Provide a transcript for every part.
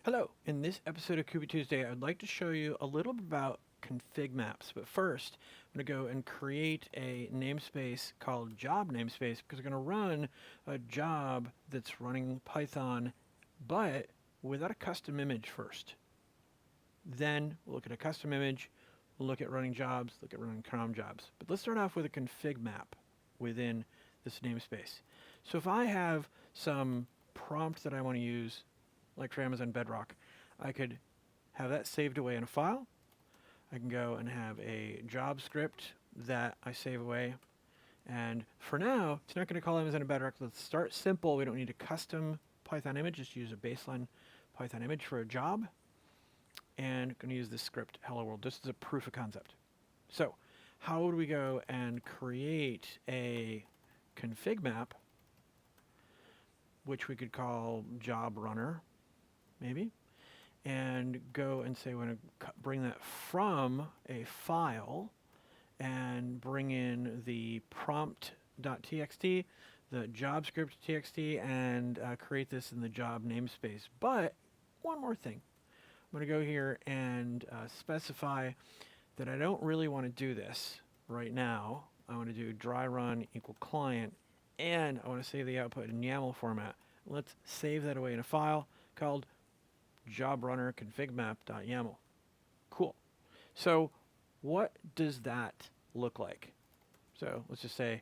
Hello, in this episode of kubetuesday, I'd like to show you a little bit about ConfigMaps. But first, I'm going to go and create a namespace called job namespace because we're going to run a job that's running Python, but without a custom image first. Then we'll look at a custom image, we'll look at running jobs, look at running cron jobs. But let's start off with a config map within this namespace. So if I have some prompt that I want to use, like for Amazon Bedrock, I could have that saved away in a file. I can go and have a job script that I save away. And for now, it's not going to call Amazon Bedrock. Let's start simple. We don't need a custom Python image. Just use a baseline Python image for a job. And I'm going to use this script, hello world. This is a proof of concept. So how would we go and create a config map, which we could call job runner, maybe, and go and say we want to bring that from a file and bring in the prompt.txt, the JavaScript.txt, and create this in the job namespace. But one more thing. I'm going to go here and specify that I don't really want to do this right now. I want to do dry run equal client, and I want to save the output in YAML format. Let's save that away in a file called jobrunner configmap.yaml. Cool. So what does that look like? So let's just say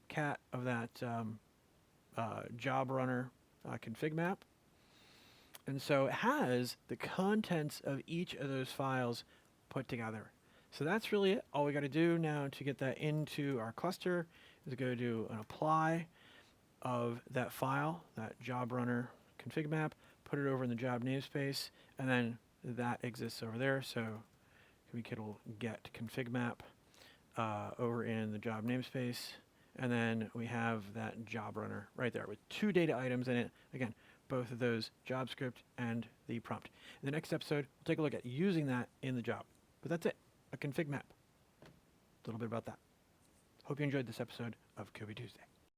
cat of that jobrunner config map. And so it has the contents of each of those files put together. So that's really it. All we got to do now to get that into our cluster is go do an apply of that file, that jobrunner config map, put it over in the job namespace, and then that exists over there. So we could get config map over in the job namespace, and then we have that job runner right there with two data items in it. Again, both of those JavaScript and the prompt. In the next episode, we'll take a look at using that in the job. But that's it, a config map. A little bit about that. Hope you enjoyed this episode of kubetuesday.